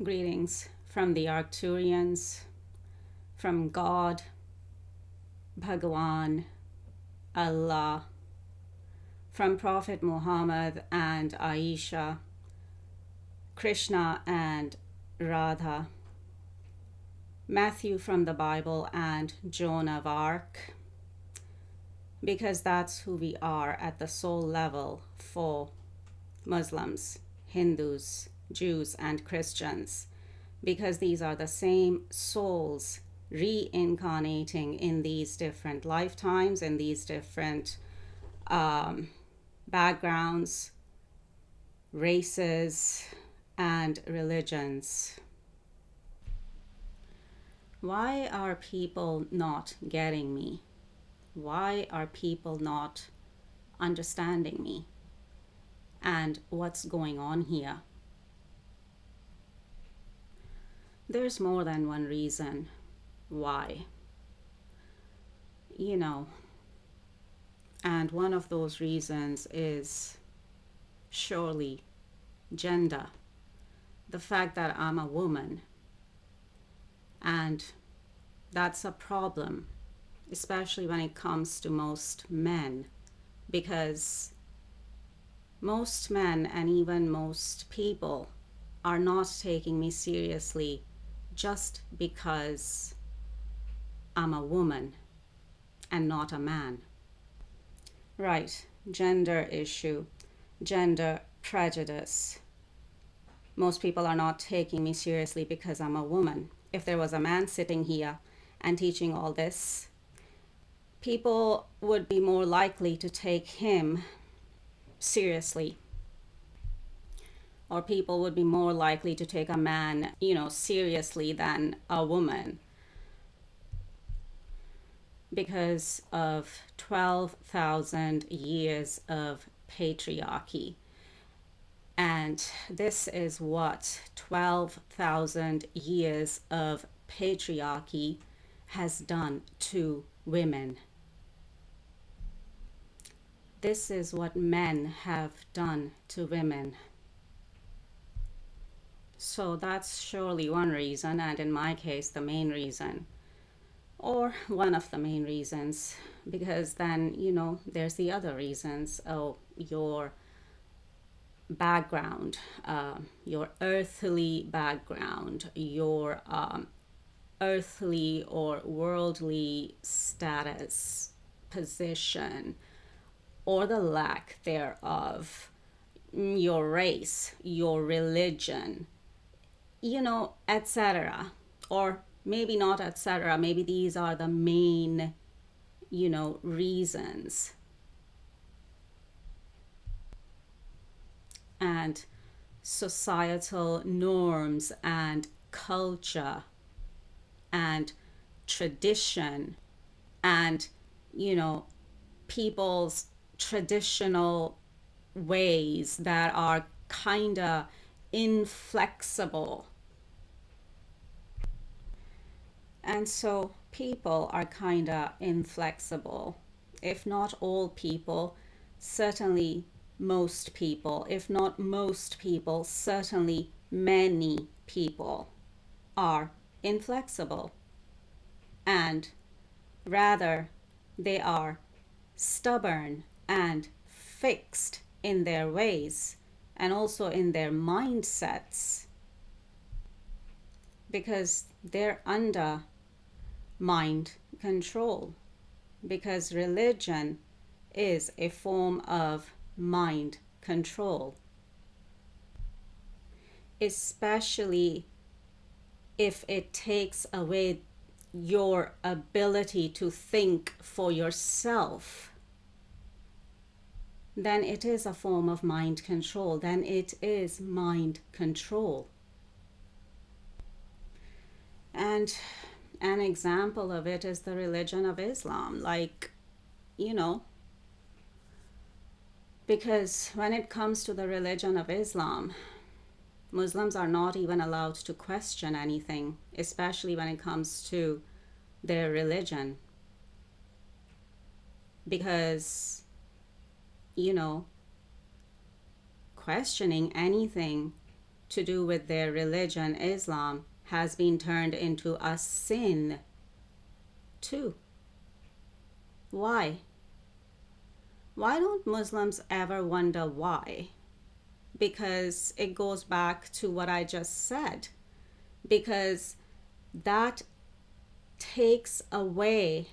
Greetings from the Arcturians, from God, Bhagawan, Allah, from Prophet Muhammad and Aisha, Krishna and Radha, Matthew from the Bible and Joan of Arc, because that's who we are at the soul level for Muslims, Hindus, Jews, and Christians, because these are the same souls reincarnating in these different lifetimes, in these different backgrounds, races, and religions. Why are people not getting me? Why are people not understanding me? And what's going on here? There's more than one reason why. And one of those reasons is surely gender. The fact that I'm a woman. And that's a problem, especially when it comes to most men, because most men and even most people are not taking me seriously just because I'm a woman and not a man. Right, gender issue, gender prejudice. Most people are not taking me seriously because I'm a woman. If there was a man sitting here and teaching all this, people would be more likely to take him seriously. Or people would be more likely to take a man, seriously than a woman, because of 12,000 years of patriarchy. And this is what 12,000 years of patriarchy has done to women. This is what men have done to women. So that's surely one reason, and in my case, the main reason, or one of the main reasons, because then, there's the other reasons. Oh, your background, your earthly background, your earthly or worldly status, position, or the lack thereof, your race, your religion, etc. Or maybe not etc. Maybe these are the main, reasons. And societal norms and culture and tradition and, people's traditional ways that are kind of inflexible. And so people are kind of inflexible. If not all people, certainly most people. If not most people, certainly many people are inflexible. And rather, they are stubborn and fixed in their ways and also in their mindsets, because they're under mind control, because religion is a form of mind control, especially if it takes away your ability to think for yourself. Then it is a form of mind control. Then it is mind control. And an example of it is the religion of Islam. Because when it comes to the religion of Islam, Muslims are not even allowed to question anything, especially when it comes to their religion. Because, questioning anything to do with their religion, Islam, has been turned into a sin too. Why? Why don't Muslims ever wonder why? Because it goes back to what I just said. Because that takes away,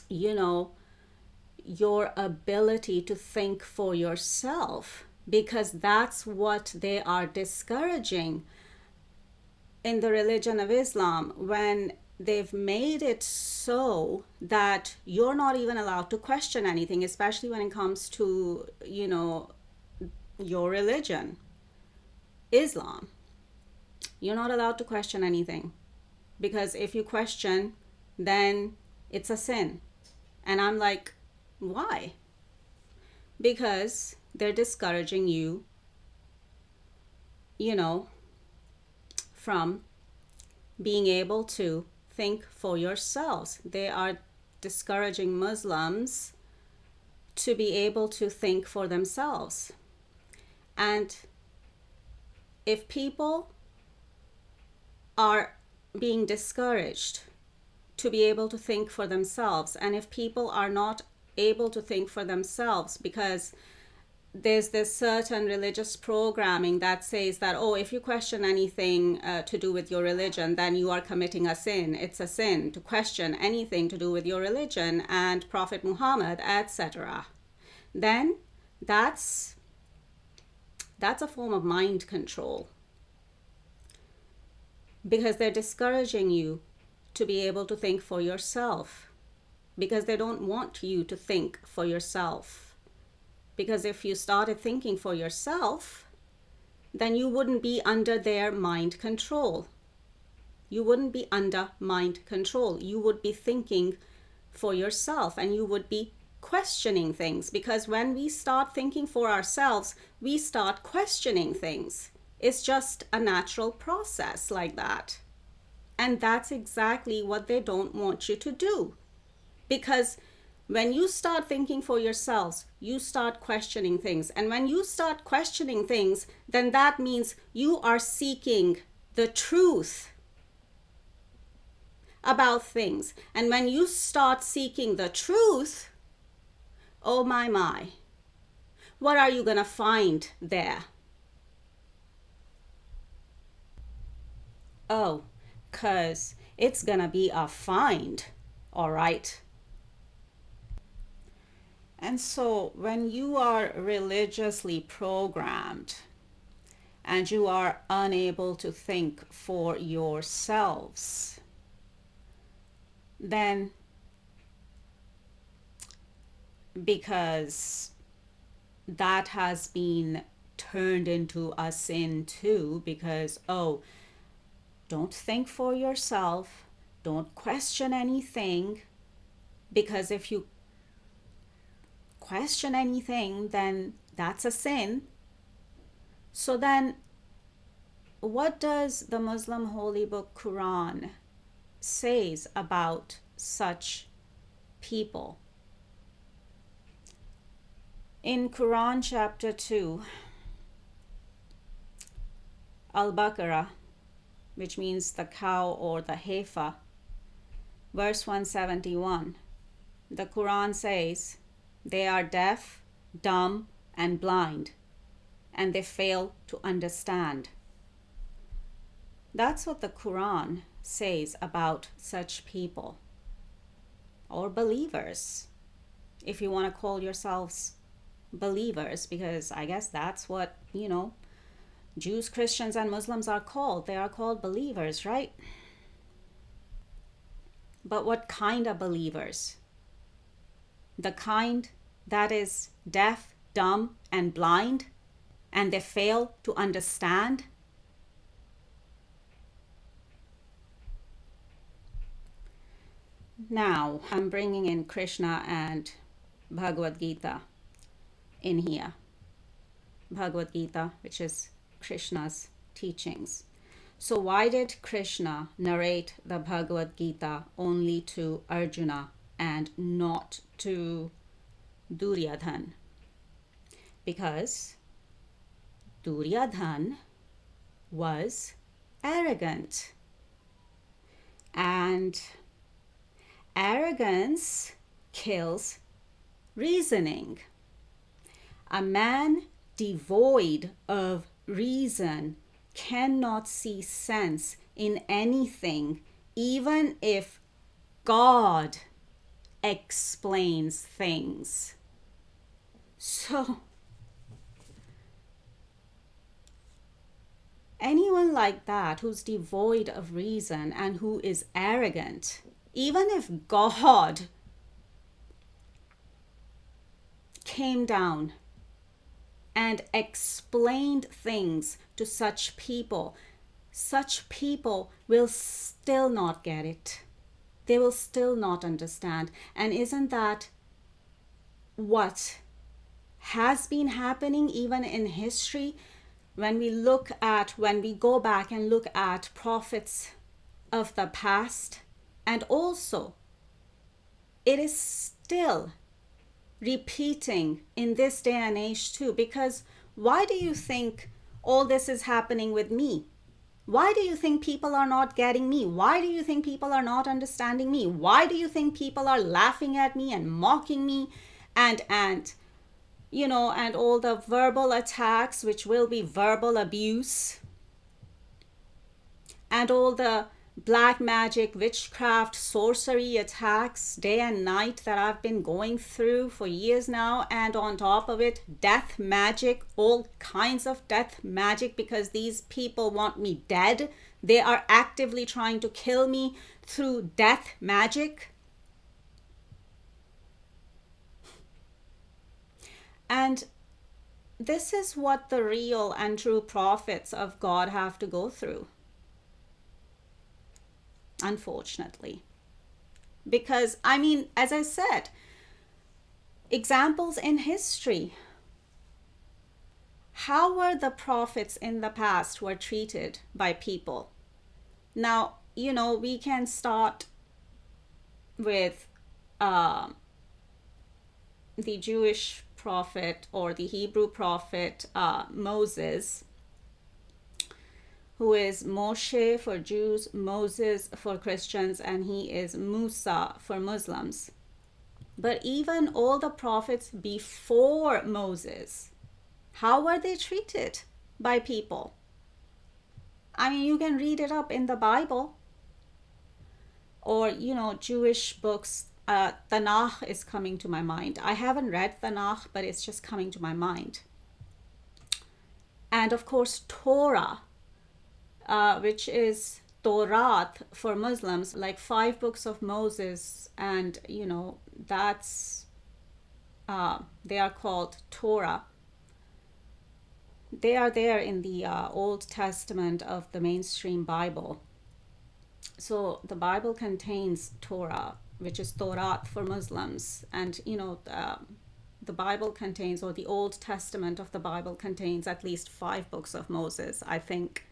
your ability to think for yourself, because that's what they are discouraging in the religion of Islam, when they've made it so that you're not even allowed to question anything, especially when it comes to, your religion, Islam. You're not allowed to question anything, because if you question, then it's a sin. And I'm like, why? Because they're discouraging you, from being able to think for yourselves. They are discouraging Muslims to be able to think for themselves. And if people are being discouraged to be able to think for themselves, and if people are not able to think for themselves because there's this certain religious programming that says that, oh, if you question anything to do with your religion, then you are committing a sin. It's a sin to question anything to do with your religion and Prophet Muhammad, etc. Then that's a form of mind control, because they're discouraging you to be able to think for yourself, because they don't want you to think for yourself. Because if you started thinking for yourself, then you wouldn't be under their mind control. You wouldn't be under mind control. You would be thinking for yourself, and you would be questioning things, because when we start thinking for ourselves, we start questioning things. It's just a natural process like that. And that's exactly what they don't want you to do. Because when you start thinking for yourselves, you start questioning things. And when you start questioning things, then that means you are seeking the truth about things. And when you start seeking the truth, oh my, what are you going to find there? Oh, 'cause it's going to be a find, all right? And so when you are religiously programmed and you are unable to think for yourselves, then because that has been turned into a sin too, because, oh, don't think for yourself, don't question anything, because if you question anything, then that's a sin. So then what does the Muslim holy book Quran says about such people? In Quran chapter 2, Al-Baqarah, which means the cow or the heifer, verse 171, the Quran says, they are deaf, dumb, and blind, and they fail to understand. That's what the Quran says about such people, or believers, if you want to call yourselves believers, because I guess that's what, Jews, Christians, and Muslims are called. They are called believers, right? But what kind of believers? The kind that is deaf, dumb, and blind, and they fail to understand? Now, I'm bringing in Krishna and Bhagavad Gita in here. Bhagavad Gita, which is Krishna's teachings. So why did Krishna narrate the Bhagavad Gita only to Arjuna and not to Duryodhan? Because Duryodhan was arrogant. And arrogance kills reasoning. A man devoid of reason cannot see sense in anything, even if God explains things. So, anyone like that who's devoid of reason and who is arrogant, even if God came down and explained things to such people will still not get it. They will still not understand. And isn't that what has been happening even in history? When we go back and look at prophets of the past, and also it is still repeating in this day and age too. Because why do you think all this is happening with me? Why do you think people are not getting me? Why do you think people are not understanding me? Why do you think people are laughing at me and mocking me and all the verbal attacks, which will be verbal abuse, and all the black magic, witchcraft, sorcery attacks day and night that I've been going through for years now, and on top of it, death magic, all kinds of death magic, because these people want me dead. They are actively trying to kill me through death magic. And this is what the real and true prophets of God have to go through. Unfortunately. Because, as I said, examples in history. How were the prophets in the past were treated by people? Now, we can start with the Jewish prophet or the Hebrew prophet Moses, who is Moshe for Jews, Moses for Christians, and he is Musa for Muslims. But even all the prophets before Moses, how were they treated by people? You can read it up in the Bible or, Jewish books. Tanakh is coming to my mind. I haven't read Tanakh, but it's just coming to my mind. And of course, Torah, which is Torah for Muslims, like 5 books of Moses, and that's they are called Torah. They are there in the Old Testament of the mainstream Bible. So the Bible contains Torah, which is Torah for Muslims, and the Bible contains, or the Old Testament of the Bible contains at least 5 books of Moses, I think.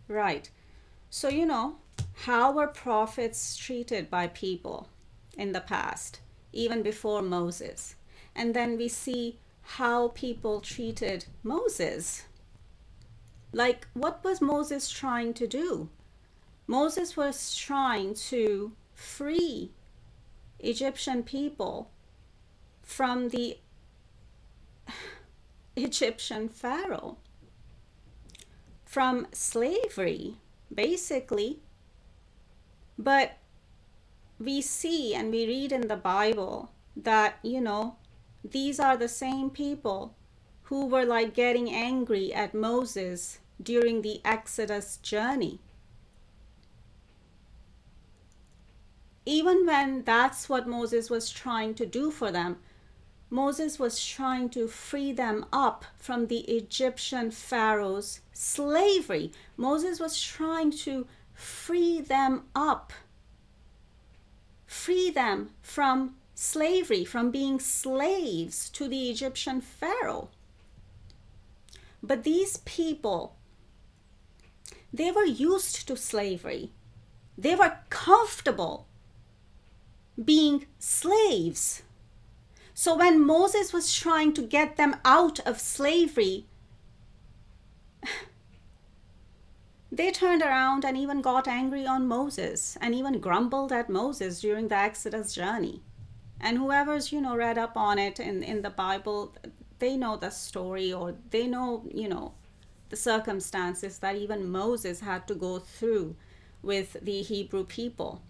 Right. So, how were prophets treated by people in the past, even before Moses? And then we see how people treated Moses. Like, what was Moses trying to do? Moses was trying to free Egyptian people from the Egyptian Pharaoh, from slavery, basically. But we see and we read in the Bible that, these are the same people who were like getting angry at Moses during the Exodus journey. Even when that's what Moses was trying to do for them, Moses was trying to free them up from the Egyptian Pharaoh's slavery. Moses was trying to free them up, free them from slavery, from being slaves to the Egyptian Pharaoh. But these people, they were used to slavery. They were comfortable being slaves. So when Moses was trying to get them out of slavery, they turned around and even got angry on Moses and even grumbled at Moses during the Exodus journey. And whoever's, read up on it in the Bible, they know the story, or they know, the circumstances that even Moses had to go through with the Hebrew people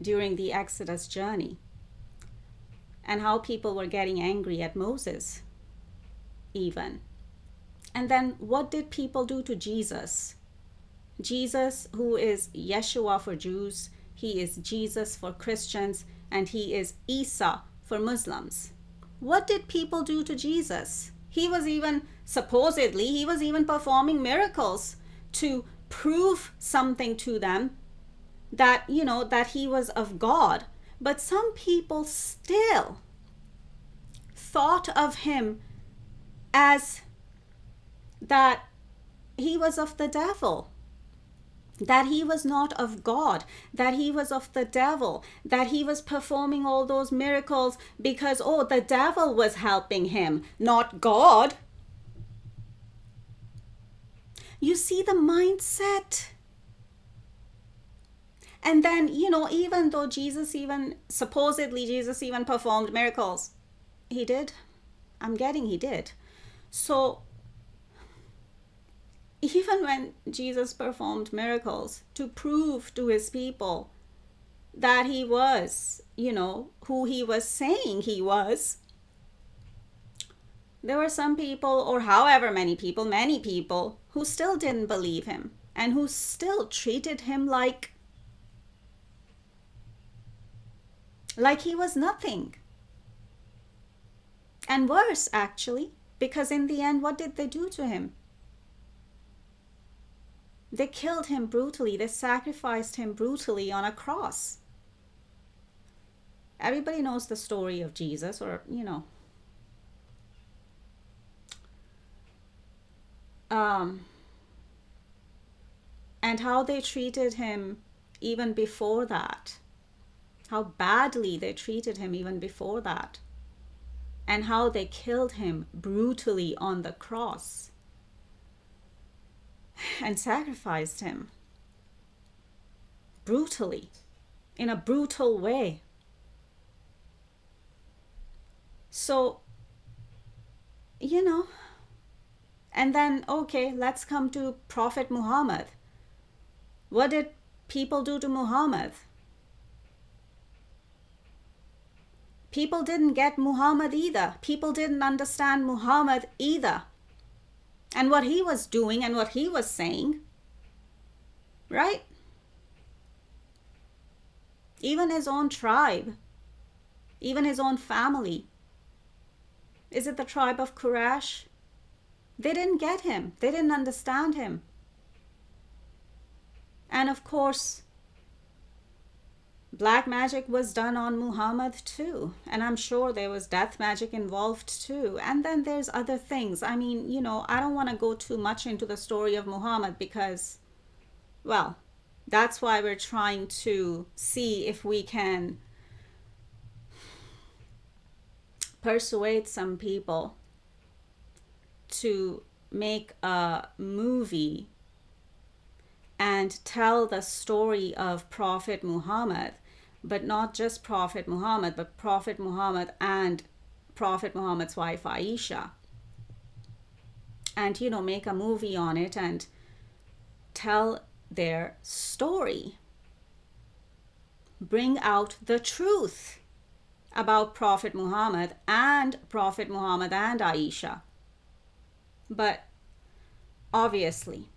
during the Exodus journey, and how people were getting angry at Moses even. And then what did people do to Jesus? Jesus, who is Yeshua for Jews, he is Jesus for Christians, and he is Isa for Muslims. What did people do to Jesus? He was even performing miracles to prove something to them, that, that he was of God. But some people still thought of him as that he was of the devil, that he was not of God, that he was of the devil, that he was performing all those miracles because, the devil was helping him, not God. You see the mindset? And then, even though Jesus even performed miracles, he did. He did. So even when Jesus performed miracles to prove to his people that he was, who he was saying he was, there were some people, or however many people, who still didn't believe him and who still treated him like he was nothing. And worse, actually, because in the end, what did they do to him? They killed him brutally. They sacrificed him brutally on a cross. Everybody knows the story of Jesus, or, and how they treated him even before that. How badly they treated him even before that. And how they killed him brutally on the cross and sacrificed him brutally, in a brutal way. So, and then, let's come to Prophet Muhammad. What did people do to Muhammad? People didn't get Muhammad either. People didn't understand Muhammad either, and what he was doing and what he was saying, right? Even his own tribe, even his own family. Is it the tribe of Quraysh? They didn't get him. They didn't understand him. And of course, black magic was done on Muhammad too. And I'm sure there was death magic involved too. And then there's other things. I mean, I don't want to go too much into the story of Muhammad because, well, that's why we're trying to see if we can persuade some people to make a movie and tell the story of Prophet Muhammad, but not just Prophet Muhammad, but Prophet Muhammad and Prophet Muhammad's wife Aisha, and make a movie on it and tell their story, bring out the truth about Prophet Muhammad and Aisha. But obviously,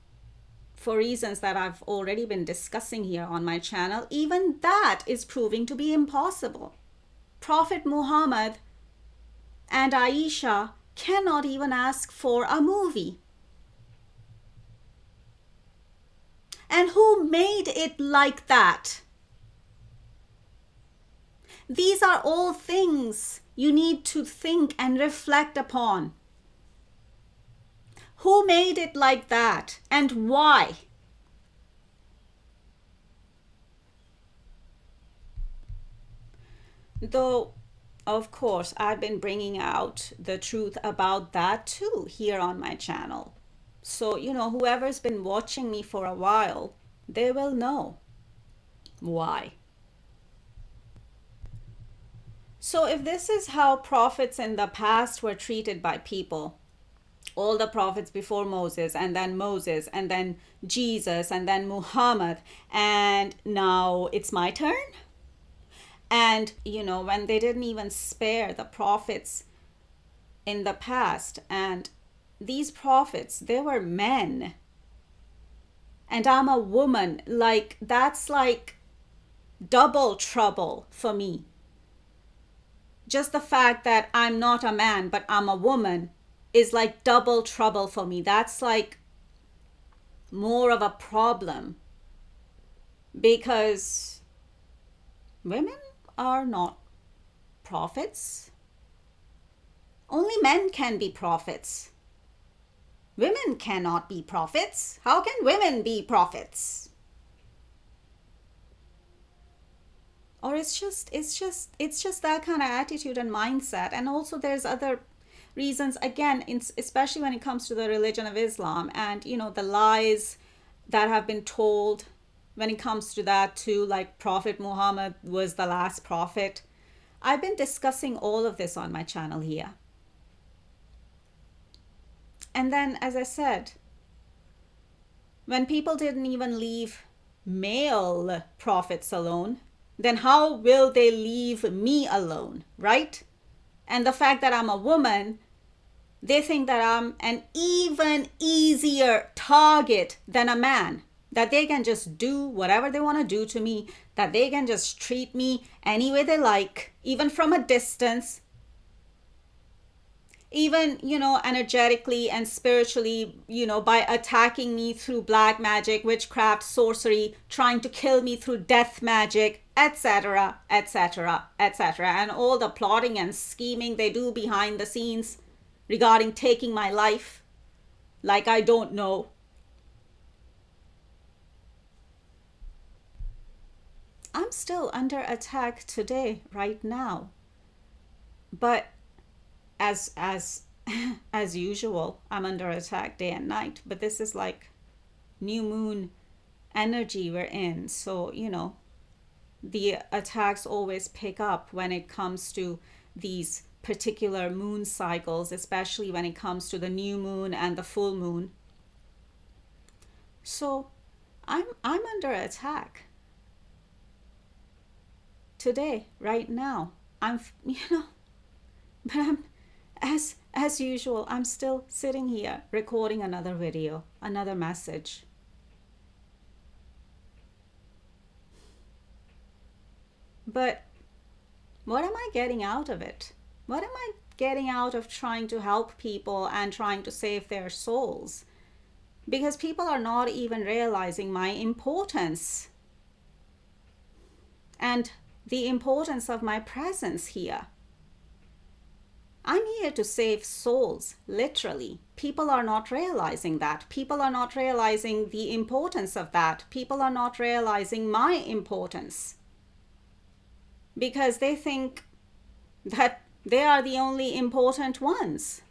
for reasons that I've already been discussing here on my channel, even that is proving to be impossible. Prophet Muhammad and Aisha cannot even ask for a movie. And who made it like that? These are all things you need to think and reflect upon. Who made it like that and why? Though of course, I've been bringing out the truth about that too here on my channel. So, whoever's been watching me for a while, they will know why. So, if this is how prophets in the past were treated by people, all the prophets before Moses, and then Jesus, and then Muhammad, and now it's my turn. And, when they didn't even spare the prophets in the past, and these prophets, they were men, and I'm a woman, that's like double trouble for me. Just the fact that I'm not a man, but I'm a woman is like double trouble for me. That's like more of a problem, because women are not prophets. Only men can be prophets. Women cannot be prophets. How can women be prophets? Or it's just that kind of attitude and mindset. And also there's other reasons, again, especially when it comes to the religion of Islam, and the lies that have been told when it comes to that too, like Prophet Muhammad was the last prophet. I've been discussing all of this on my channel here. And then, as I said, when people didn't even leave male prophets alone, then how will they leave me alone, right? And the fact that I'm a woman, they think that I'm an even easier target than a man, that they can just do whatever they want to do to me, that they can just treat me any way they like, even from a distance, even, energetically and spiritually, by attacking me through black magic, witchcraft, sorcery, trying to kill me through death magic, etc., etc., etc., and all the plotting and scheming they do behind the scenes regarding taking my life, like I don't know. I'm still under attack today, right now. But as usual, I'm under attack day and night. But this is like new moon energy we're in. So, the attacks always pick up when it comes to these particular moon cycles, especially when it comes to the new moon and the full moon. So I'm under attack today, right now. But I'm, as usual, I'm still sitting here recording another video, another message. But what am I getting out of it? What am I getting out of trying to help people and trying to save their souls? Because people are not even realizing my importance and the importance of my presence here. I'm here to save souls, literally. People are not realizing that. People are not realizing the importance of that. People are not realizing my importance, because they think that they are the only important ones.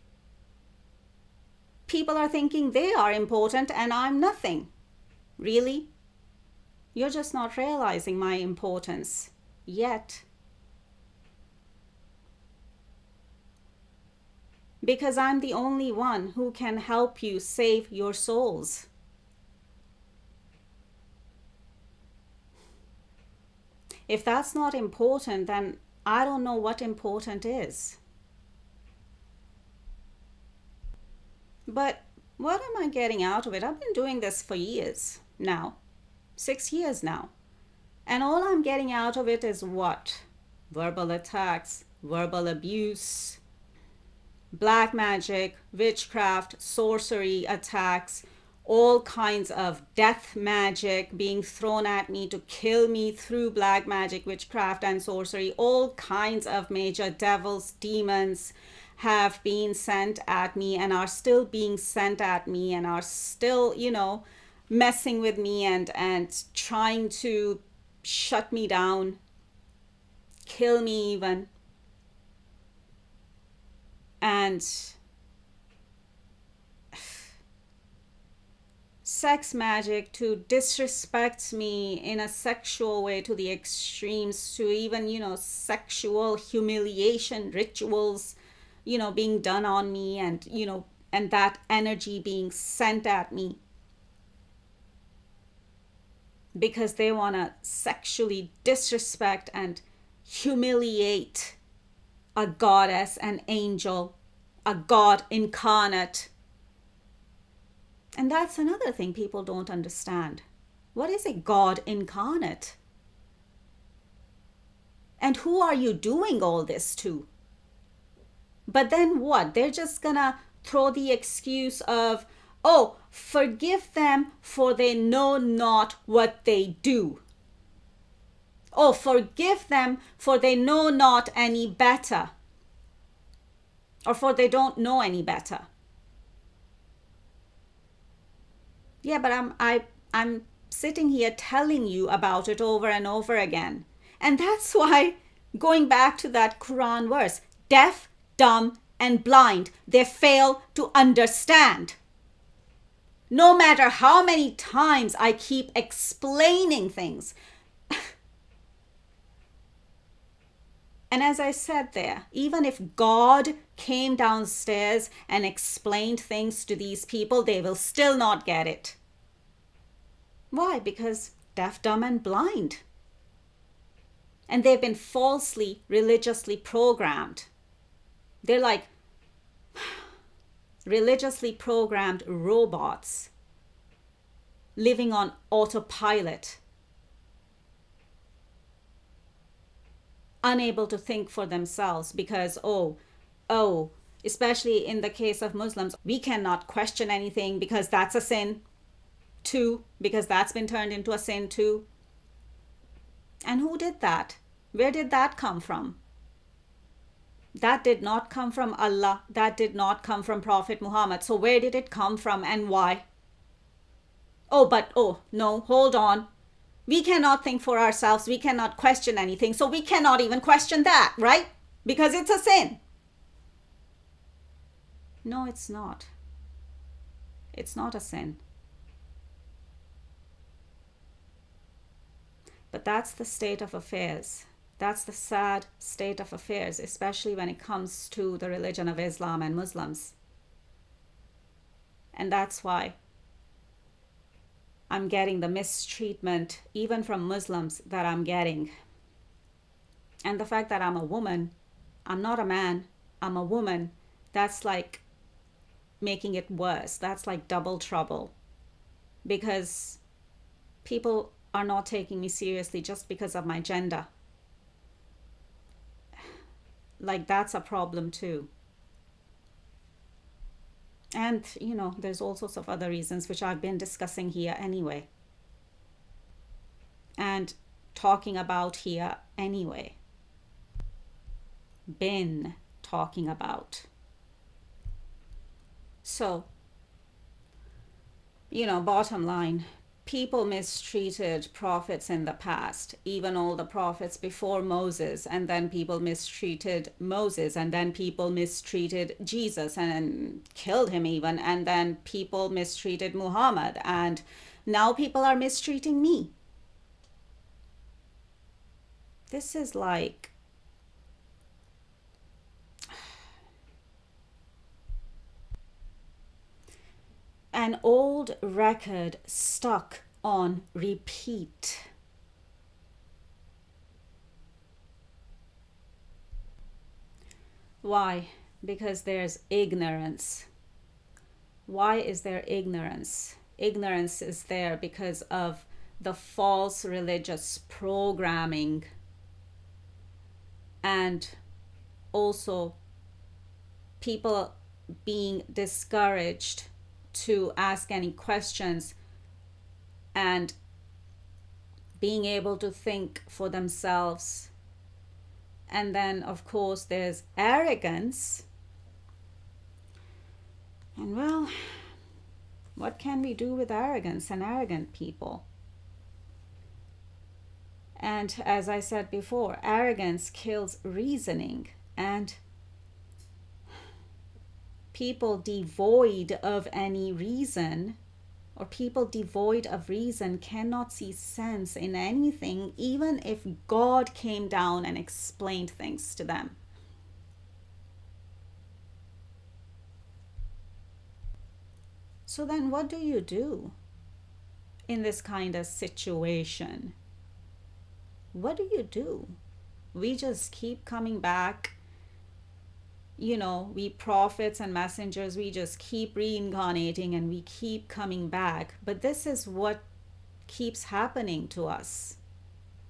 People are thinking they are important and I'm nothing. Really? You're just not realizing my importance yet. Because I'm the only one who can help you save your souls. If that's not important, then I don't know what important is. But what am I getting out of it? I've been doing this for years now, 6 years now. And all I'm getting out of it is what? Verbal attacks, verbal abuse, black magic, witchcraft, sorcery attacks, all kinds of death magic being thrown at me to kill me through black magic, witchcraft, and sorcery. All kinds of major devils, demons have been sent at me and are still being sent at me and are still, messing with me and trying to shut me down, kill me even. And sex magic to disrespect me in a sexual way to the extremes, to even, sexual humiliation rituals, being done on me, and, and that energy being sent at me because they want to sexually disrespect and humiliate a goddess, an angel, a god incarnate. And that's another thing people don't understand. What is a god incarnate? And who are you doing all this to? But then what? They're just gonna throw the excuse of, oh, forgive them for they know not what they do. Oh, forgive them for they know not any better. Or for they don't know any better. Yeah, but I'm sitting here telling you about it over and over again. And that's why, going back to that Quran verse, deaf, dumb, and blind, they fail to understand. No matter how many times I keep explaining things. And as I said there, even if God came downstairs and explained things to these people, they will still not get it. Why? Because deaf, dumb, and blind. And they've been falsely, religiously programmed. They're like religiously programmed robots living on autopilot, unable to think for themselves because, especially in the case of Muslims, we cannot question anything because that's a sin too, because that's been turned into a sin too. And who did that? Where did that come from? That did not come from Allah. That did not come from Prophet Muhammad. So where did it come from and why? No, hold on. We cannot think for ourselves. We cannot question anything. So we cannot even question that, right? Because it's a sin. No, it's not. It's not a sin. But that's the state of affairs. That's the sad state of affairs, especially when it comes to the religion of Islam and Muslims. And that's why I'm getting the mistreatment, even from Muslims, that I'm getting. And the fact that I'm a woman, I'm not a man, I'm a woman, that's like making it worse. That's like double trouble. Because people are not taking me seriously just because of my gender. Like, that's a problem too. And, there's all sorts of other reasons which I've been discussing here anyway. And talking about here anyway. Been talking about. So, bottom line, people mistreated prophets in the past, even all the prophets before Moses, and then people mistreated Moses, and then people mistreated Jesus and killed him even, and then people mistreated Muhammad, and now people are mistreating me. This is like an old record stuck on repeat. Why? Because there's ignorance. Why is there ignorance? Ignorance is there because of the false religious programming, and also people being discouraged to ask any questions and being able to think for themselves. And then, of course, there's arrogance. And well, what can we do with arrogance and arrogant people? And as I said before, arrogance kills reasoning. And people devoid of any reason, or people devoid of reason, cannot see sense in anything, even if God came down and explained things to them. So then what do you do in this kind of situation? What do you do? We just keep coming back. We prophets and messengers, we just keep reincarnating and we keep coming back. But this is what keeps happening to us.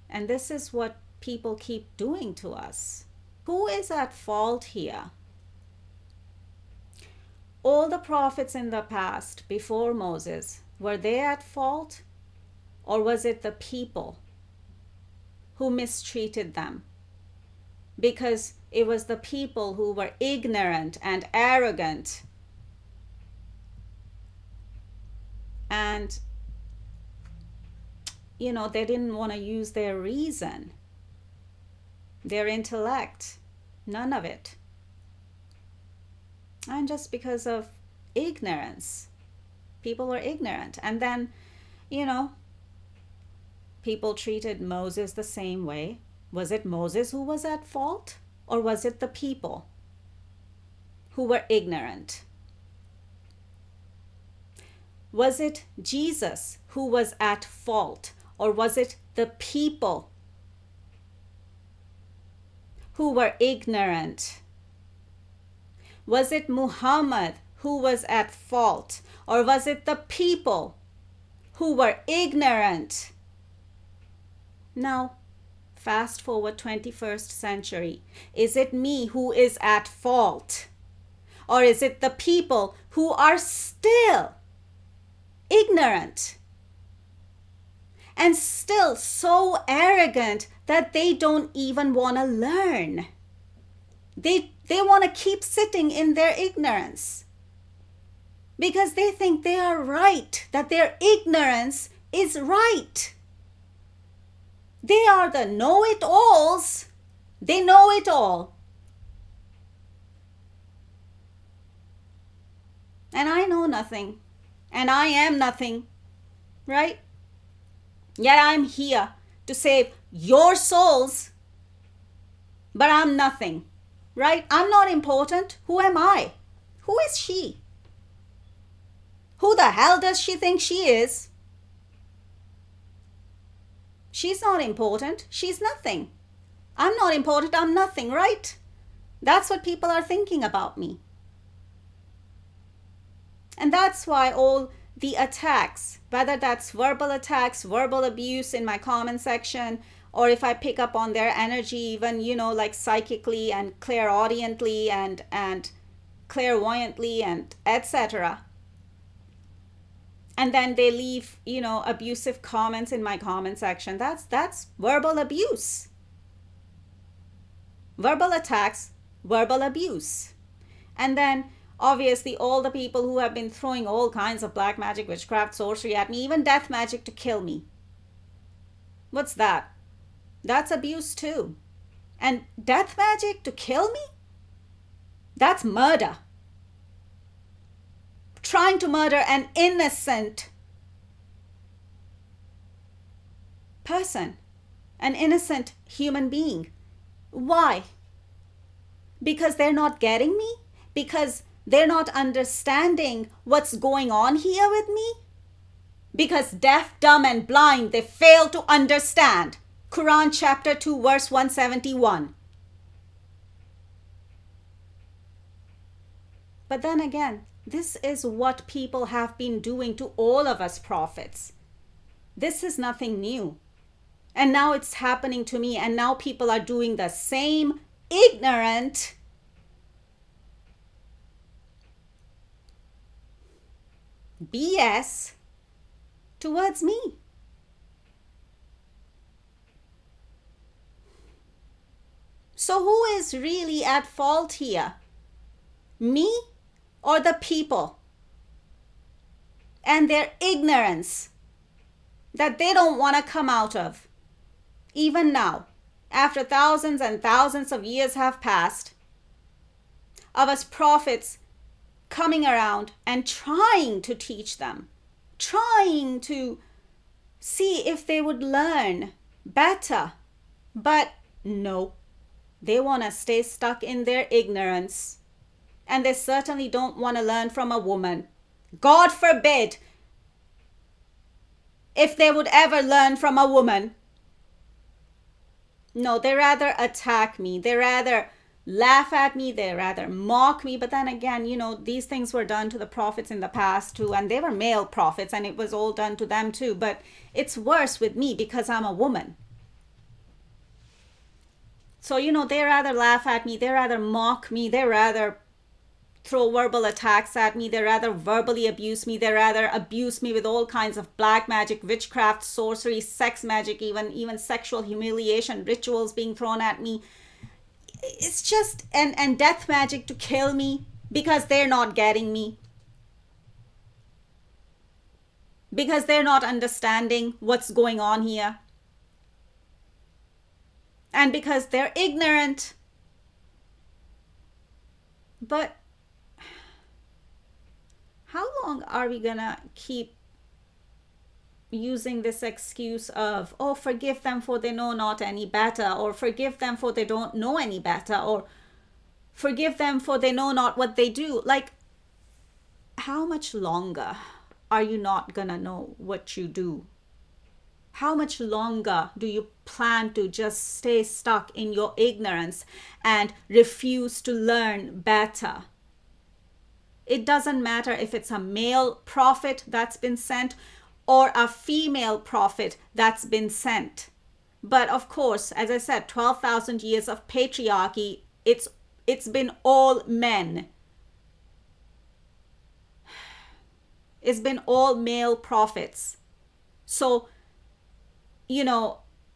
And this is what people keep doing to us. Who is at fault here? All the prophets in the past, before Moses, were they at fault? Or was it the people who mistreated them? Because it was the people who were ignorant and arrogant. And, they didn't want to use their reason, their intellect, none of it. And just because of ignorance, people were ignorant. And then, people treated Moses the same way. Was it Moses who was at fault? Or was it the people who were ignorant? Was it Jesus who was at fault? Or was it the people who were ignorant? Was it Muhammad who was at fault? Or was it the people who were ignorant? Now, fast forward 21st century. Is it me who is at fault? Or is it the people who are still ignorant and still so arrogant that they don't even want to learn? They want to keep sitting in their ignorance because they think they are right, that their ignorance is right. They are the know-it-alls. They know it all. And I know nothing. And I am nothing. Right? Yet I'm here to save your souls. But I'm nothing. Right? I'm not important. Who am I? Who is she? Who the hell does she think she is? She's not important. She's nothing. I'm not important. I'm nothing, right? That's what people are thinking about me. And that's why all the attacks, whether that's verbal attacks, verbal abuse in my comment section, or if I pick up on their energy, even, like psychically and clairaudiently and clairvoyantly and etc. And then they leave, abusive comments in my comment section. That's verbal abuse. Verbal attacks, verbal abuse. And then, obviously, all the people who have been throwing all kinds of black magic, witchcraft, sorcery at me, even death magic to kill me. What's that? That's abuse too. And death magic to kill me? That's murder. Trying to murder an innocent person, an innocent human being. Why? Because they're not getting me? Because they're not understanding what's going on here with me? Because deaf, dumb, and blind, they fail to understand. Quran chapter 2, verse 171. But then again, this is what people have been doing to all of us prophets. This is nothing new. And now it's happening to me, and now people are doing the same ignorant BS towards me. So who is really at fault here? Me or the people? And their ignorance that they don't want to come out of. Even now, after thousands and thousands of years have passed, of us prophets coming around and trying to teach them, trying to see if they would learn better. But no, they want to stay stuck in their ignorance. And they certainly don't want to learn from a woman. God forbid if they would ever learn from a woman. No, they rather attack me. They rather laugh at me. They rather mock me. But then again, these things were done to the prophets in the past too. And they were male prophets and it was all done to them too. But it's worse with me because I'm a woman. So, they rather laugh at me. They rather mock me. They rather throw verbal attacks at me. They rather verbally abuse me. They rather abuse me with all kinds of black magic, witchcraft, sorcery, sex magic, even sexual humiliation, rituals being thrown at me. It's just and death magic to kill me because they're not getting me. Because they're not understanding what's going on here. And because they're ignorant. But how long are we gonna keep using this excuse of, oh, forgive them for they know not any better, or forgive them for they don't know any better, or forgive them for they know not what they do? Like, how much longer are you not gonna know what you do? How much longer do you plan to just stay stuck in your ignorance and refuse to learn better? It doesn't matter if it's a male prophet that's been sent or a female prophet that's been sent. But of course, as I said, 12,000 years of patriarchy, it's been all men. It's been all male prophets. So,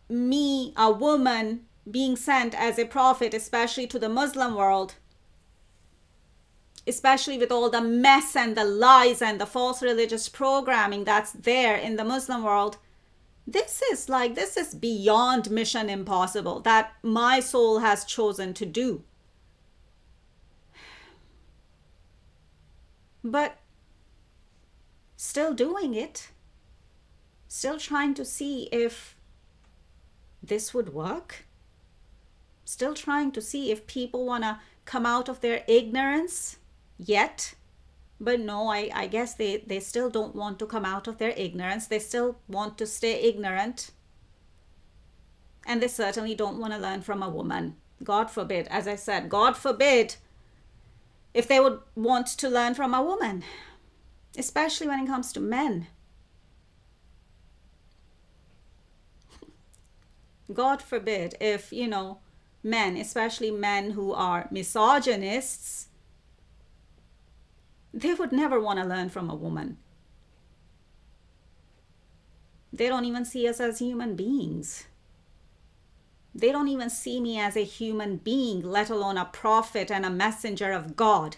me, a woman, being sent as a prophet, especially to the Muslim world, especially with all the mess and the lies and the false religious programming that's there in the Muslim world, this is beyond mission impossible that my soul has chosen to do. But still doing it, still trying to see if this would work, still trying to see if people want to come out of their ignorance yet. But no, I guess they still don't want to come out of their ignorance. They still want to stay ignorant. And they certainly don't want to learn from a woman. God forbid, as I said, God forbid if they would want to learn from a woman, especially when it comes to men. God forbid if, men, especially men who are misogynists, they would never want to learn from a woman. They don't even see us as human beings. They don't even see me as a human being, let alone a prophet and a messenger of God.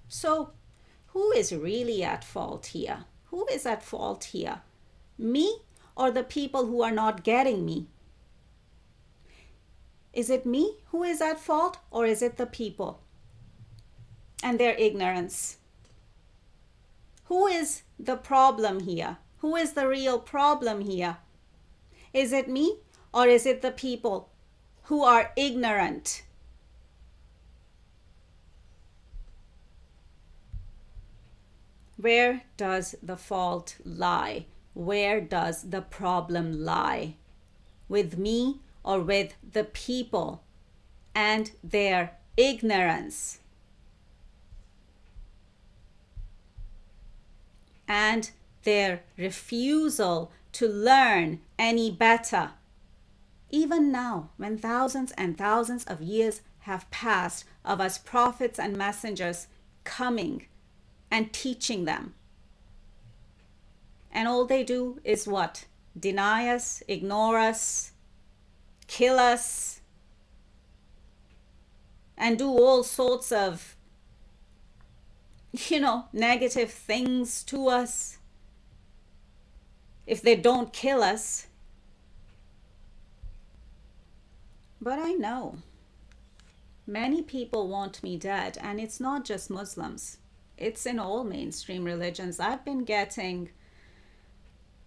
So, who is really at fault here? Who is at fault here? Me or the people who are not getting me? Is it me who is at fault, or is it the people and their ignorance? Who is the problem here? Who is the real problem here? Is it me, or is it the people who are ignorant? Where does the fault lie? Where does the problem lie? With me or with the people and their ignorance? And their refusal to learn any better. Even now, when thousands and thousands of years have passed of us prophets and messengers coming and teaching them. And all they do is what? Deny us, ignore us, kill us, and do all sorts of, negative things to us if they don't kill us. But I know Many people want me dead, and it's not just Muslims. It's in all mainstream religions. I've been getting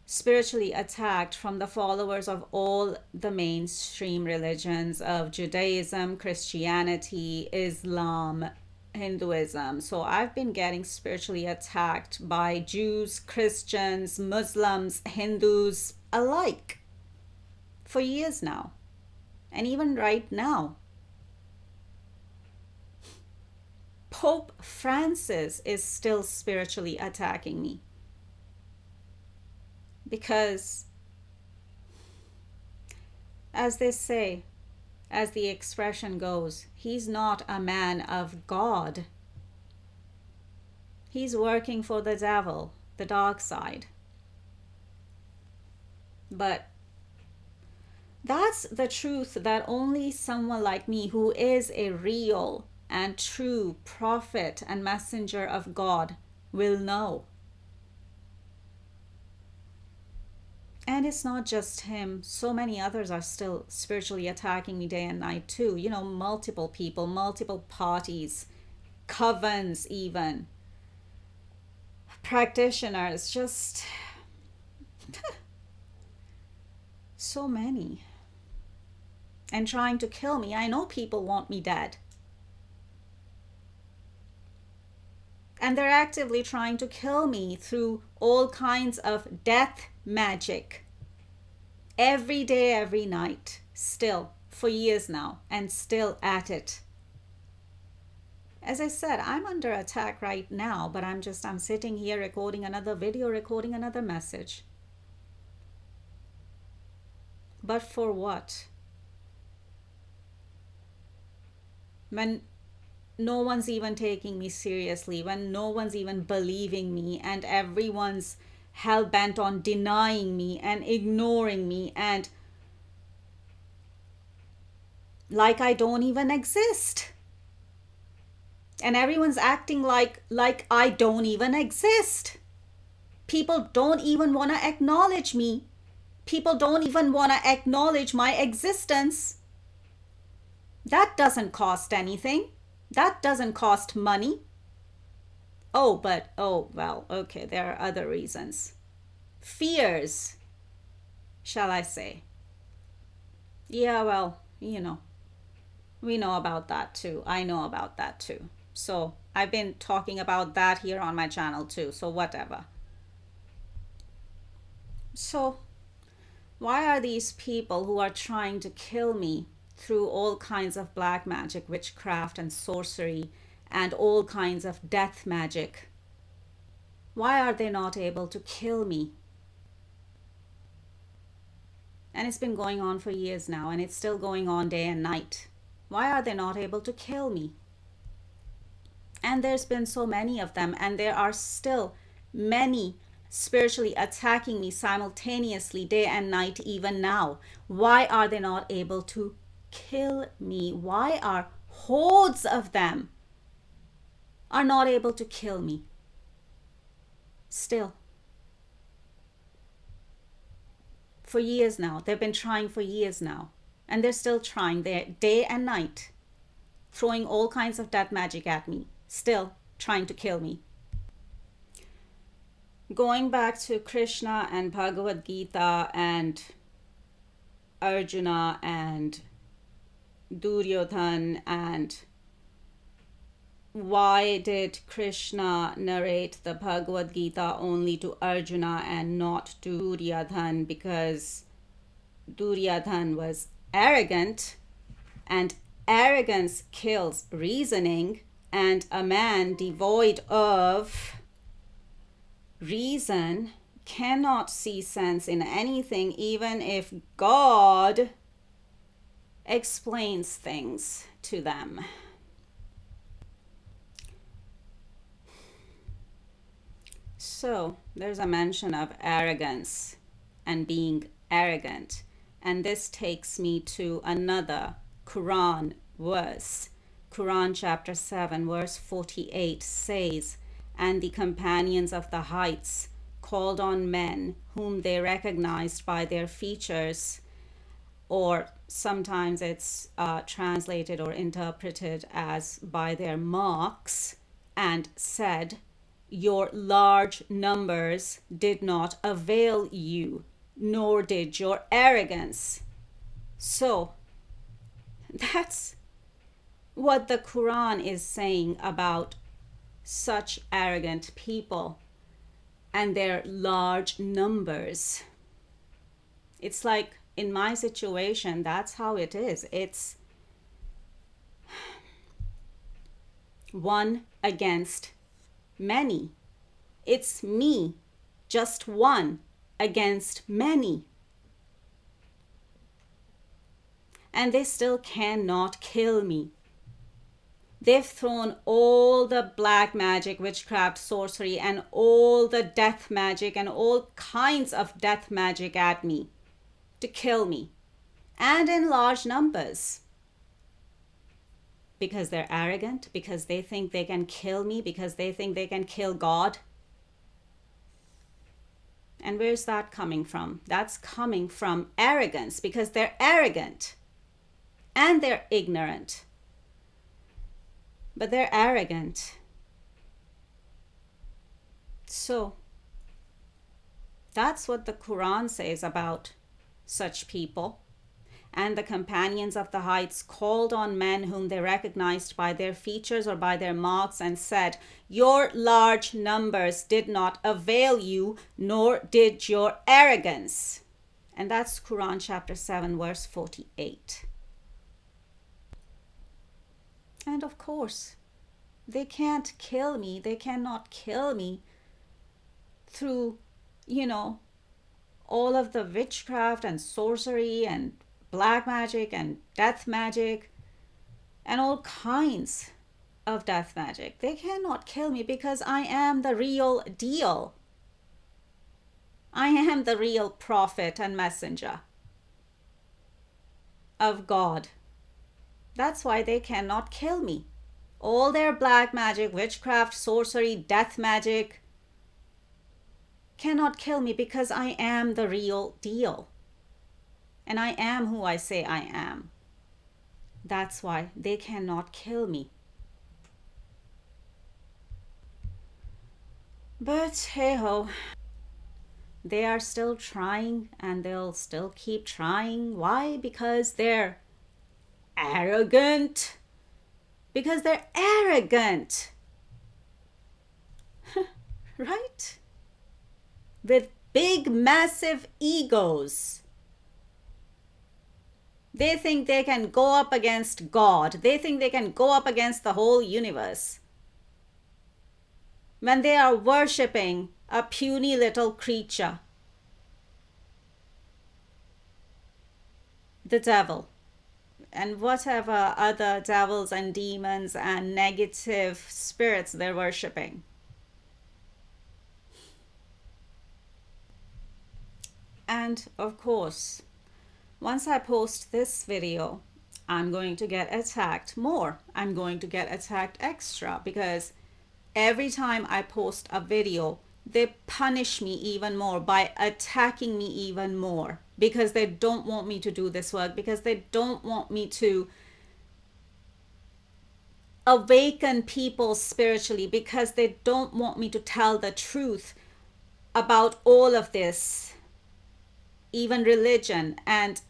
spiritually attacked from the followers of all the mainstream religions of Judaism, Christianity, Islam, Hinduism. So I've been getting spiritually attacked by Jews, Christians, Muslims, Hindus alike for years now. And even right now, Pope Francis is still spiritually attacking me. Because, as they say, as the expression goes, he's not a man of God. He's working for the devil, the dark side. But that's the truth that only someone like me, who is a real and true prophet and messenger of God, will know. And it's not just him. So many others are still spiritually attacking me day and night too. You know, multiple people, multiple parties, covens even, practitioners, just so many. And trying to kill me. I know people want me dead. And they're actively trying to kill me through all kinds of death magic. Every day, every night. Still, for years now. And still at it. As I said, I'm under attack right now. But I'm sitting here recording another video, recording another message. But for what? When no one's even taking me seriously, when no one's even believing me, and everyone's hell-bent on denying me and ignoring me, and like I don't even exist. And everyone's acting like I don't even exist. People don't even want to acknowledge me. People don't even want to acknowledge my existence. That doesn't cost anything. That doesn't cost money. Oh, well, okay, there are other reasons. Fears, shall I say. Yeah, well, you know, we know about that too. I know about that too. So I've been talking about that here on my channel too, so whatever. So why are these people who are trying to kill me through all kinds of black magic, witchcraft and sorcery and all kinds of death magic, why are they not able to kill me? And it's been going on for years now, and it's still going on day and night. Why are they not able to kill me? And there's been so many of them, and there are still many spiritually attacking me simultaneously day and night even now. Why are they not able to kill me? Why are hordes of them are not able to kill me? Still. For years now. They've been trying for years now. And they're still trying. They're day and night. Throwing all kinds of death magic at me. Still trying to kill me. Going back to Krishna and Bhagavad Gita and Arjuna and Duryodhan, and why did Krishna narrate the Bhagavad Gita only to Arjuna and not to Duryodhan? Because Duryodhan was arrogant, and arrogance kills reasoning, and a man devoid of reason cannot see sense in anything, even if God explains things to them. So there's a mention of arrogance and being arrogant, and this takes me to another Quran verse. Quran chapter 7 verse 48 says, "And the companions of the heights called on men whom they recognized by their features or sometimes it's translated or interpreted as by their marks, and said, "Your large numbers did not avail you, nor did your arrogance." So that's what the Quran is saying about such arrogant people and their large numbers. It's like in my situation, that's how it is. It's one against many. It's me, just one against many. And they still cannot kill me. They've thrown all the black magic, witchcraft, sorcery, and all the death magic and all kinds of death magic at me to kill me, and in large numbers. Because they're arrogant, because they think they can kill me, because they think they can kill God. And where's that coming from? That's coming from arrogance, because they're arrogant and they're ignorant. But they're arrogant. So that's what the Quran says about such people. And the companions of the heights called on men whom they recognized by their features or by their marks and said, "Your large numbers did not avail you, nor did your arrogance." And that's Quran chapter 7, verse 48. And of course, they can't kill me. They cannot kill me through, all of the witchcraft and sorcery and black magic and death magic and all kinds of death magic. They cannot kill me because I am the real deal. I am the real prophet and messenger of God. That's why they cannot kill me. All their black magic, witchcraft, sorcery, death magic cannot kill me because I am the real deal. And I am who I say I am. That's why they cannot kill me. But hey ho, they are still trying and they'll still keep trying. Why? Because they're arrogant. Because they're arrogant. Right? With big, massive egos. They think they can go up against God. They think they can go up against the whole universe. When they are worshipping a puny little creature, the devil, and whatever other devils and demons and negative spirits they're worshipping. And of course, once I post this video, I'm going to get attacked more. I'm going to get attacked extra because every time I post a video, they punish me even more by attacking me even more because they don't want me to do this work, because they don't want me to awaken people spiritually, because they don't want me to tell the truth about all of this, even religion and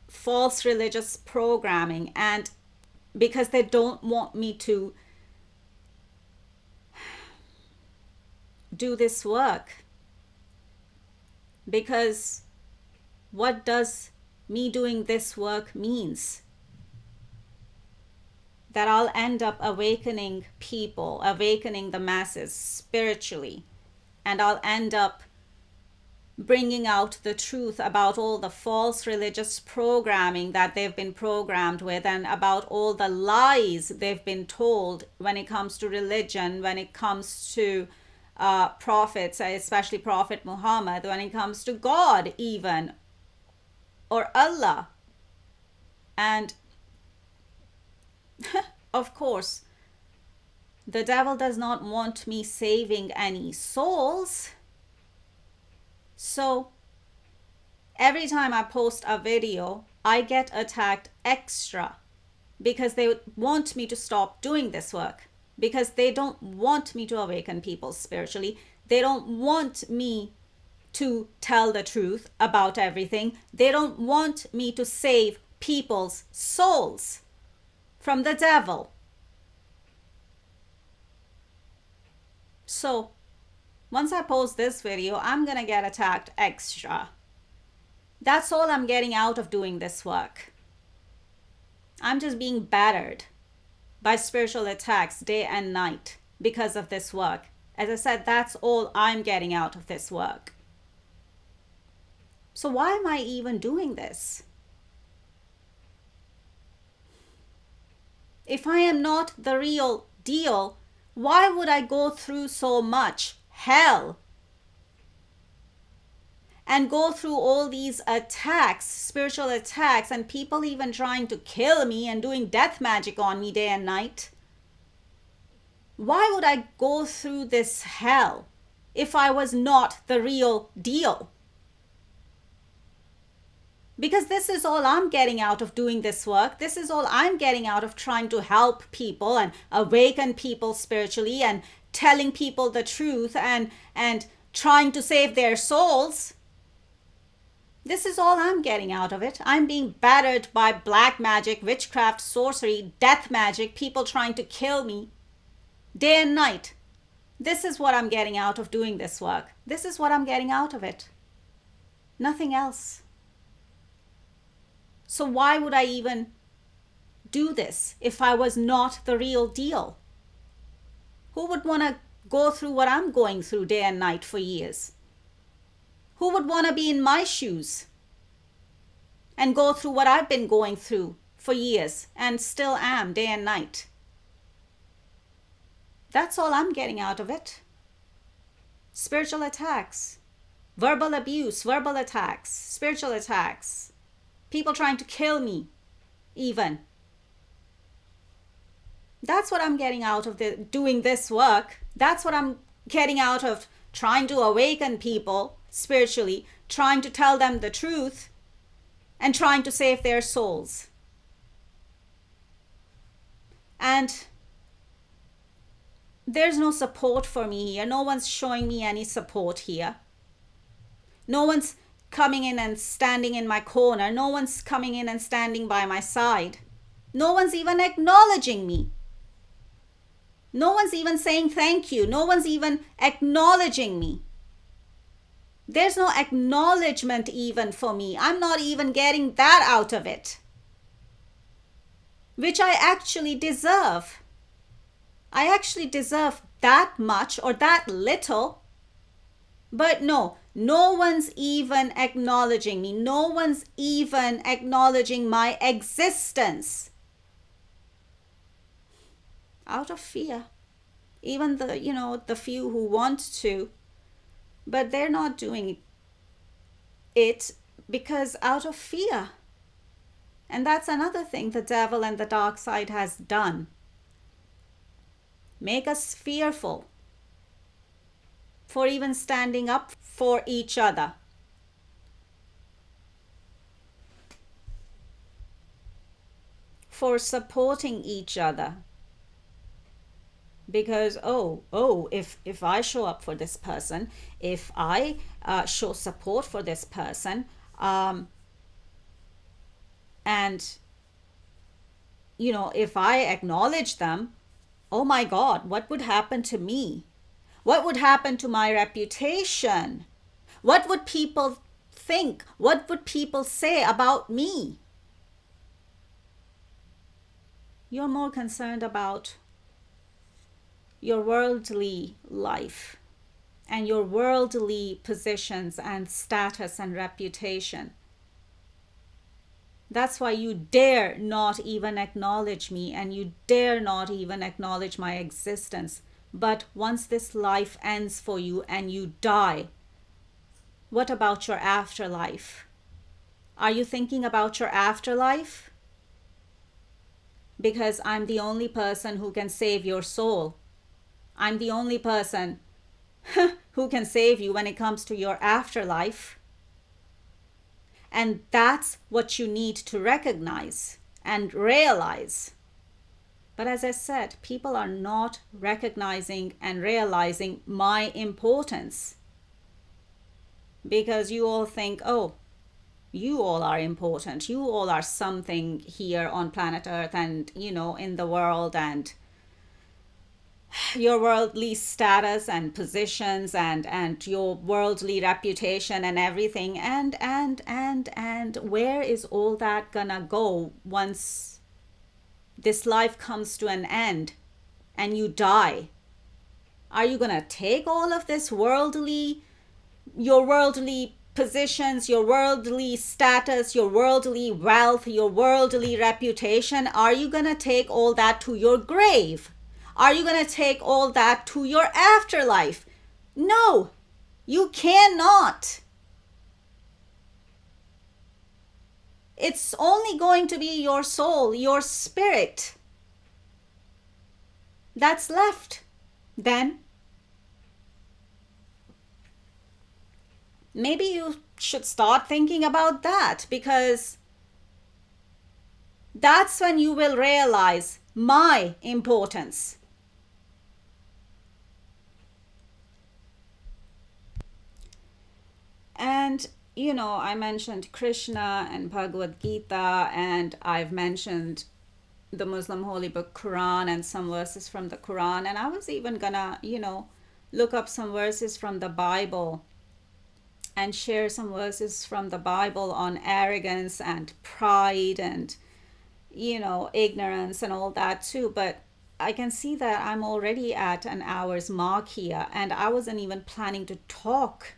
false religious programming, and because they don't want me to do this work. Because what does me doing this work means? That I'll end up awakening people, awakening the masses spiritually, and I'll end up bringing out the truth about all the false religious programming that they've been programmed with, and about all the lies they've been told when it comes to religion, when it comes to prophets, especially Prophet Muhammad, when it comes to God even, or Allah. And of course, the devil does not want me saving any souls. So every time I post a video, I get attacked extra because they want me to stop doing this work, because they don't want me to awaken people spiritually. They don't want me to tell the truth about everything. They don't want me to save people's souls from the devil. So once I post this video, I'm gonna get attacked extra. That's all I'm getting out of doing this work. I'm just being battered by spiritual attacks day and night because of this work. As I said, that's all I'm getting out of this work. So why am I even doing this? If I am not the real deal, why would I go through so much hell and go through all these attacks, spiritual attacks, and people even trying to kill me and doing death magic on me day and night? Why would I go through this hell if I was not the real deal? Because this is all I'm getting out of doing this work. This is all I'm getting out of trying to help people and awaken people spiritually and telling people the truth and trying to save their souls. This is all I'm getting out of it. I'm being battered by black magic, witchcraft, sorcery, death magic, people trying to kill me day and night. This is what I'm getting out of doing this work. This is what I'm getting out of it. Nothing else. So why would I even do this if I was not the real deal? Who would want to go through what I'm going through day and night for years? Who would want to be in my shoes and go through what I've been going through for years and still am day and night? That's all I'm getting out of it. Spiritual attacks, verbal abuse, verbal attacks, spiritual attacks, people trying to kill me even. That's what I'm getting out of doing this work. That's what I'm getting out of trying to awaken people spiritually, trying to tell them the truth, and trying to save their souls. And there's no support for me here. No one's showing me any support here. No one's coming in and standing in my corner. No one's coming in and standing by my side. No one's even acknowledging me. No one's even saying thank you. No one's even acknowledging me. There's no acknowledgement even for me. I'm not even getting that out of it, which I actually deserve. I actually deserve that much or that little. But no one's even acknowledging me. No one's even acknowledging my existence. Out of fear. Even the few who want to, but they're not doing it because out of fear. And that's another thing the devil and the dark side has done. Make us fearful for even standing up for each other. For supporting each other. Because if I show up for this person, if I show support for this person, and if I acknowledge them, oh my God, what would happen to me? What would happen to my reputation? What would people think? What would people say about me? You're more concerned about your worldly life and your worldly positions and status and reputation. That's why you dare not even acknowledge me and you dare not even acknowledge my existence. But once this life ends for you and you die, what about your afterlife? Are you thinking about your afterlife? Because I'm the only person who can save your soul. I'm the only person who can save you when it comes to your afterlife. And that's what you need to recognize and realize. But as I said, people are not recognizing and realizing my importance, because you all think, oh, you all are important. You all are something here on planet Earth and, in the world, and your worldly status and positions and your worldly reputation and everything. And where is all that gonna go once this life comes to an end and you die? Are you gonna take all of this your worldly positions, your worldly status, your worldly wealth, your worldly reputation? Are you gonna take all that to your grave? Are you gonna take all that to your afterlife? No, you cannot. It's only going to be your soul, your spirit, that's left then. Maybe you should start thinking about that, because that's when you will realize my importance. And I mentioned Krishna and Bhagavad Gita, and I've mentioned the Muslim holy book Quran and some verses from the Quran, and I was even gonna look up some verses from the Bible and share some verses from the Bible on arrogance and pride and ignorance and all that too. But I can see that I'm already at an hour's mark here, and I wasn't even planning to talk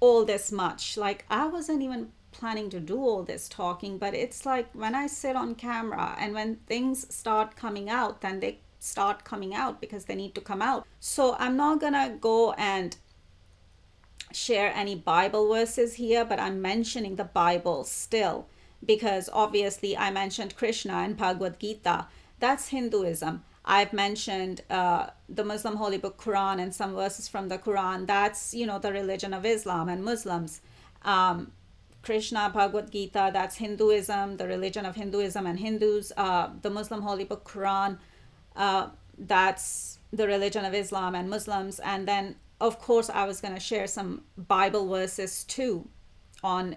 all this much. Like, I wasn't even planning to do all this talking, but it's like when I sit on camera and when things start coming out, then they start coming out because they need to come out. So I'm not gonna go and share any Bible verses here, but I'm mentioning the Bible still, because obviously I mentioned Krishna and Bhagavad Gita. That's Hinduism. I've mentioned the Muslim holy book Quran and some verses from the Quran. That's the religion of Islam and Muslims. Krishna, Bhagavad Gita, that's Hinduism, the religion of Hinduism and Hindus. The Muslim holy book Quran, that's the religion of Islam and Muslims. And then of course I was going to share some Bible verses too on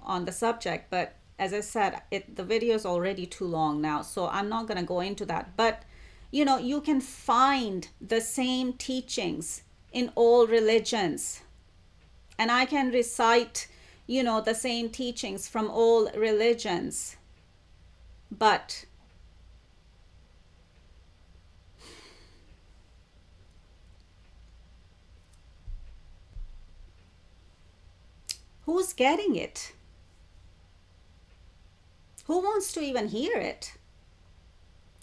on the subject, but as I said, the video is already too long now, so I'm not going to go into that. But you can find the same teachings in all religions, and I can recite the same teachings from all religions. But who's getting it? Who wants to even hear it?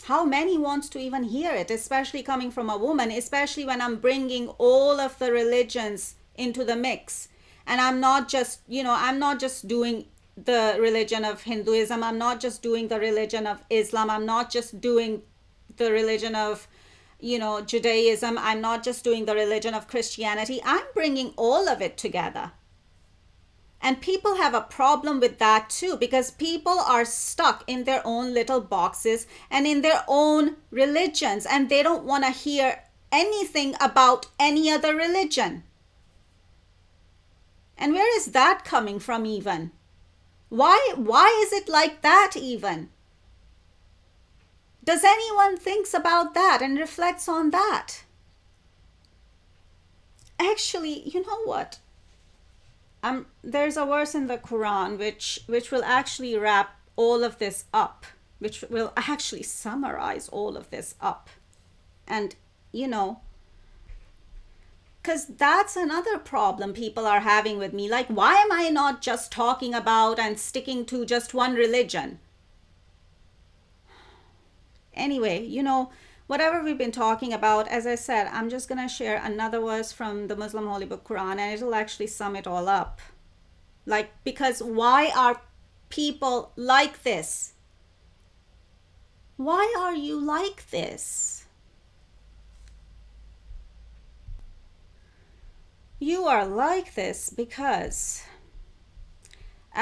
How many wants to even hear it, especially coming from a woman, especially when I'm bringing all of the religions into the mix? And I'm not just doing the religion of Hinduism. I'm not just doing the religion of Islam. I'm not just doing the religion of Judaism. I'm not just doing the religion of Christianity. I'm bringing all of it together. And people have a problem with that too, because people are stuck in their own little boxes and in their own religions, and they don't want to hear anything about any other religion. And where is that coming from even? Why is it like that even? Does anyone thinks about that and reflects on that? Actually, you know what? There's a verse in the Quran which will actually wrap all of this up, which will actually summarize all of this up. And because that's another problem people are having with me. Like, why am I not just talking about and sticking to just one religion? Anyway, whatever we've been talking about, as I said, I'm just going to share another verse from the Muslim Holy Book Quran, and it'll actually sum it all up. Like, because why are people like this? Why are you like this? You are like this because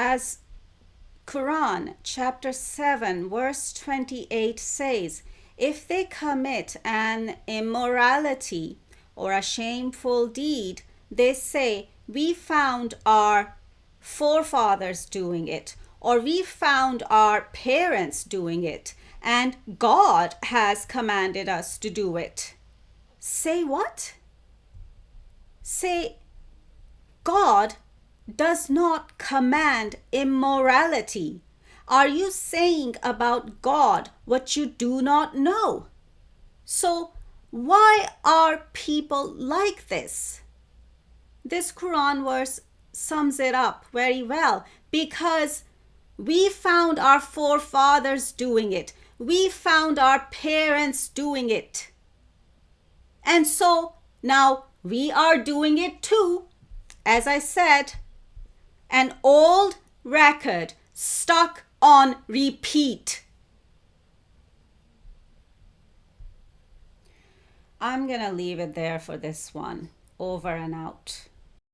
As Quran chapter 7 verse 28 says, if they commit an immorality or a shameful deed, they say, we found our forefathers doing it, or we found our parents doing it, and God has commanded us to do it. Say what? Say, God does not command immorality. Are you saying about God what you do not know? So why are people like this? This Quran verse sums it up very well, because we found our forefathers doing it. We found our parents doing it. And so now we are doing it too. As I said, an old record stuck on repeat. I'm going to leave it there for this one. Over and out.